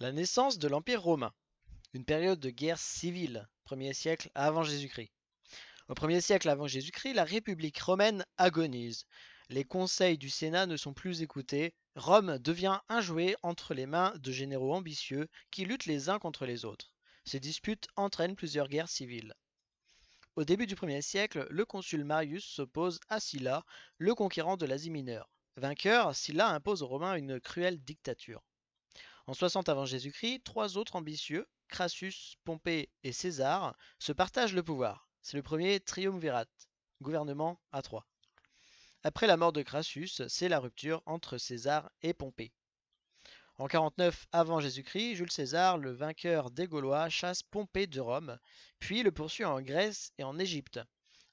La naissance de l'Empire romain, une période de guerre civile, 1er siècle avant Jésus-Christ. Au 1er siècle avant Jésus-Christ, la République romaine agonise. Les conseils du Sénat ne sont plus écoutés. Rome devient un jouet entre les mains de généraux ambitieux qui luttent les uns contre les autres. Ces disputes entraînent plusieurs guerres civiles. Au début du 1er siècle, le consul Marius s'oppose à Sylla, le conquérant de l'Asie mineure. Vainqueur, Sylla impose aux Romains une cruelle dictature. En 60 avant Jésus-Christ, trois autres ambitieux, Crassus, Pompée et César, se partagent le pouvoir. C'est le premier triumvirat, gouvernement à trois. Après la mort de Crassus, c'est la rupture entre César et Pompée. En 49 avant Jésus-Christ, Jules César, le vainqueur des Gaulois, chasse Pompée de Rome, puis le poursuit en Grèce et en Égypte.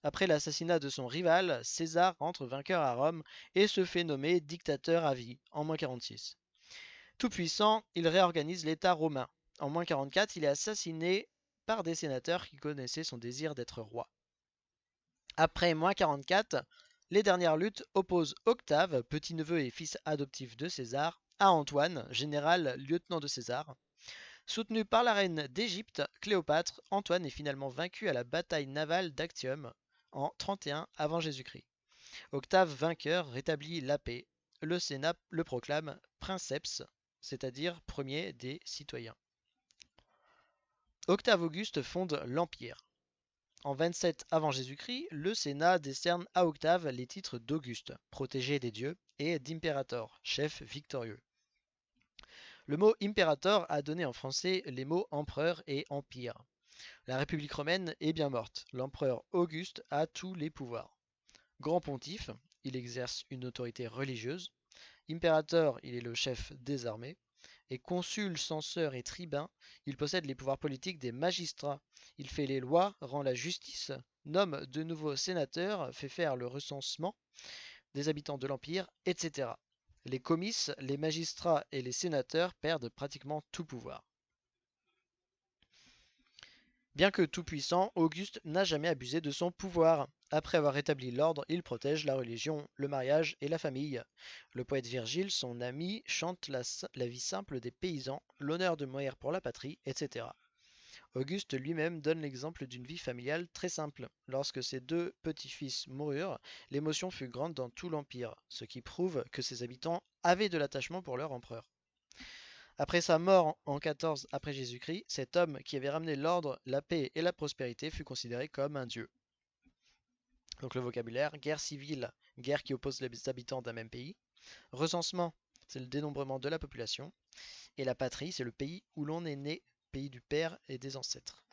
Après l'assassinat de son rival, César rentre vainqueur à Rome et se fait nommer dictateur à vie en -46. Tout-puissant, il réorganise l'État romain. En -44, il est assassiné par des sénateurs qui connaissaient son désir d'être roi. Après -44, les dernières luttes opposent Octave, petit-neveu et fils adoptif de César, à Antoine, général lieutenant de César. Soutenu par la reine d'Égypte, Cléopâtre, Antoine est finalement vaincu à la bataille navale d'Actium en 31 avant Jésus-Christ. Octave, vainqueur, rétablit la paix. Le Sénat le proclame princeps, c'est-à-dire premier des citoyens. Octave Auguste fonde l'Empire. En 27 avant Jésus-Christ, le Sénat décerne à Octave les titres d'Auguste, protégé des dieux, et d'impérator, chef victorieux. Le mot impérator a donné en français les mots empereur et empire. La République romaine est bien morte. L'empereur Auguste a tous les pouvoirs. Grand pontife, il exerce une autorité religieuse. Impérator, il est le chef des armées. Et consul, censeur et tribun, il possède les pouvoirs politiques des magistrats. Il fait les lois, rend la justice, nomme de nouveaux sénateurs, fait faire le recensement des habitants de l'Empire, etc. Les comices, les magistrats et les sénateurs perdent pratiquement tout pouvoir. Bien que tout-puissant, Auguste n'a jamais abusé de son pouvoir. Après avoir rétabli l'ordre, il protège la religion, le mariage et la famille. Le poète Virgile, son ami, chante la vie simple des paysans, l'honneur de mourir pour la patrie, etc. Auguste lui-même donne l'exemple d'une vie familiale très simple. Lorsque ses deux petits-fils moururent, l'émotion fut grande dans tout l'Empire, ce qui prouve que ses habitants avaient de l'attachement pour leur empereur. Après sa mort en 14 après Jésus-Christ, cet homme qui avait ramené l'ordre, la paix et la prospérité fut considéré comme un dieu. Donc le vocabulaire, guerre civile, guerre qui oppose les habitants d'un même pays. Recensement, c'est le dénombrement de la population. Et la patrie, c'est le pays où l'on est né, pays du père et des ancêtres.